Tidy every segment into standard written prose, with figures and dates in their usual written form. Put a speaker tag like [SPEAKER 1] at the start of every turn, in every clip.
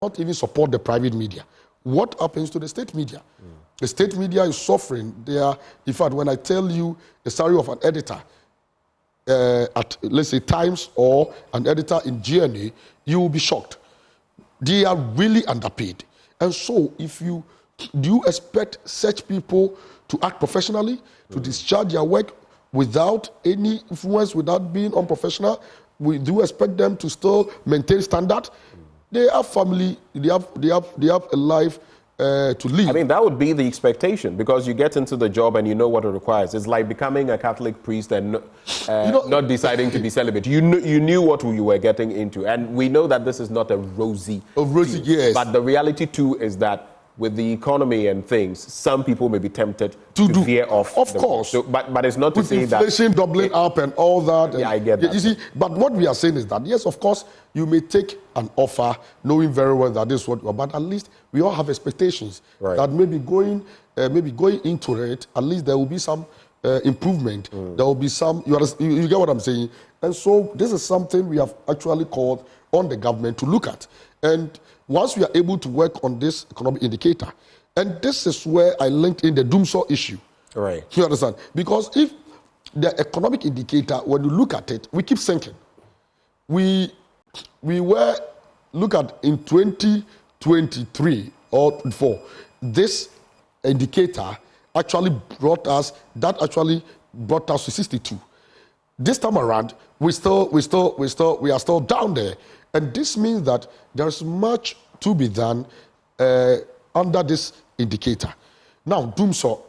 [SPEAKER 1] not even support the private media. What happens to the state media? The state media is suffering. They are, in fact, when I tell you the salary of an editor at, let's say, Times or an editor in GNA, you will be shocked. They are really underpaid. And so, do you expect such people to act professionally, to discharge their work without any influence, without being unprofessional? Do you expect them to still maintain standard? They have family, they have a life to live.
[SPEAKER 2] I mean, that would be the expectation, because you get into the job and you know what it requires. It's like becoming a Catholic priest and not deciding to be celibate. You knew what you were getting into, and we know that this is not a rosy.
[SPEAKER 1] Yes.
[SPEAKER 2] But the reality too is that with the economy and things, some people may be tempted to veer off.
[SPEAKER 1] Of course.
[SPEAKER 2] So, but it's not to say that
[SPEAKER 1] inflation doubling up and all that.
[SPEAKER 2] Yeah, I get that.
[SPEAKER 1] You see, but what we are saying is that, yes, of course, you may take an offer knowing very well that this is what you are, but at least we all have expectations that maybe going into it, at least there will be some improvement. There will be some, you get what I'm saying? And so this is something we have actually called on the government to look at. And once we are able to work on this economic indicator, and this is where I linked in the Dwumfour issue.
[SPEAKER 2] Right.
[SPEAKER 1] You understand? Because if the economic indicator, when you look at it, we keep sinking. We were, look at in 2023 or 4, this indicator actually brought us to 62. This time around, we are still down there. And this means that there's much to be done under this indicator. Now, Dwumfour,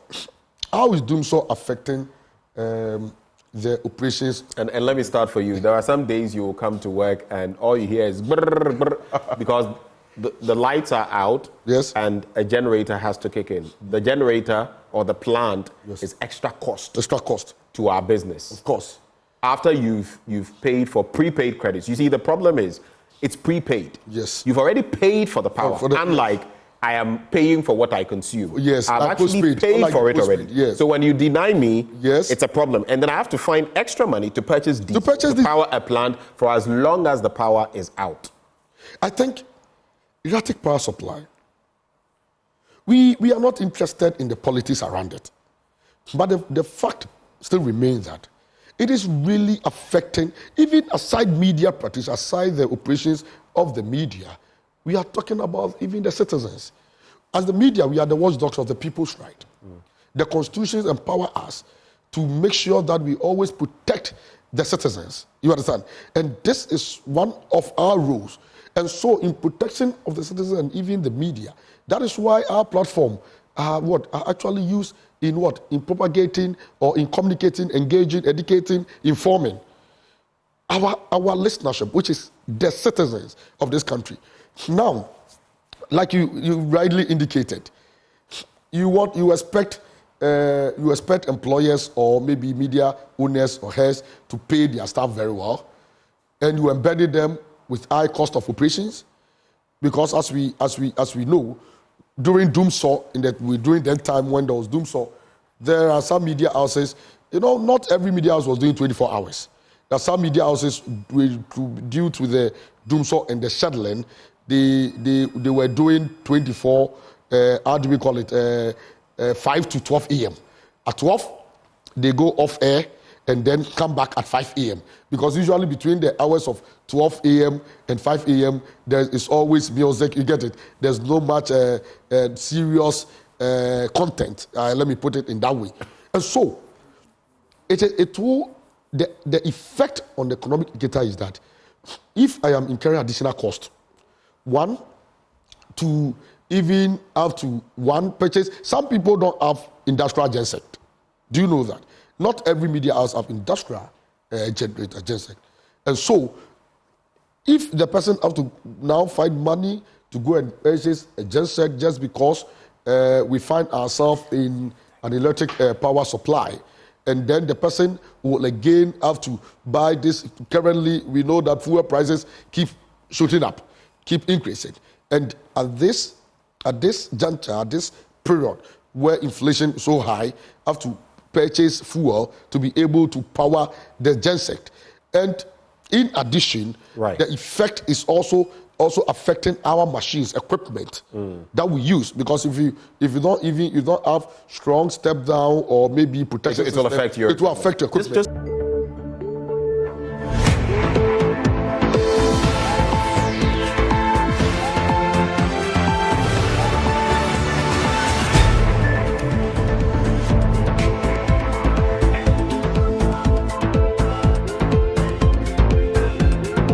[SPEAKER 1] how is Dwumfour affecting the operations?
[SPEAKER 2] And let me start for you. There are some days you will come to work and all you hear is brrr, brrr, because the lights are out,
[SPEAKER 1] yes,
[SPEAKER 2] and a generator has to kick in. The generator or the plant, yes, is extra cost to our business.
[SPEAKER 1] Of course.
[SPEAKER 2] After you've paid for prepaid credits. You see, the problem is it's prepaid.
[SPEAKER 1] Yes.
[SPEAKER 2] You've already paid for the power. Unlike I am paying for what I consume.
[SPEAKER 1] Yes.
[SPEAKER 2] I've actually paid for it already.
[SPEAKER 1] Yes.
[SPEAKER 2] So when you deny me,
[SPEAKER 1] yes,
[SPEAKER 2] it's a problem. And then I have to find extra money to purchase power a plant for as long as the power is out.
[SPEAKER 1] I think erratic power supply, we are not interested in the politics around it. But the fact still remains that it is really affecting, even aside media practice, aside the operations of the media, we are talking about even the citizens. As the media, we are the watchdogs of the people's right. The constitutions empower us to make sure that we always protect the citizens. You understand? And this is one of our roles. And so in protection of the citizens and even the media, that is why our platform are actually used in what? In propagating or in communicating, engaging, educating, informing our listenership, which is the citizens of this country. Now, like you rightly indicated, you expect employers or maybe media owners or heads to pay their staff very well, and you embedded them with high cost of operations, because as we know, during Dwumfour, during that time when there was Dwumfour, there are some media houses, not every media house was doing 24 hours. There are some media houses, due to the Dwumfour and the scheduling, they were doing 24, how do we call it, 5 to 12 a.m. At 12, they go off air and then come back at 5 a.m. Because usually between the hours of 12 a.m. and 5 a.m., there is always music, you get it. There's no much serious content, let me put it in that way. And so, the effect on the economic indicator is that if I am incurring additional cost, one, to even have to purchase, some people don't have industrial genset. Do you know that? Not every media house have industrial genset. And so, if the person have to now find money to go and purchase a genset just because we find ourselves in an electric power supply, and then the person will again have to buy this. Currently, we know that fuel prices keep shooting up, keep increasing. And at this juncture, at this period where inflation is so high, have to purchase fuel to be able to power the genset. And in addition, the effect is also also affecting our machines, equipment that we use. Because if you don't have strong step down or maybe protection,
[SPEAKER 2] it will affect your
[SPEAKER 1] equipment.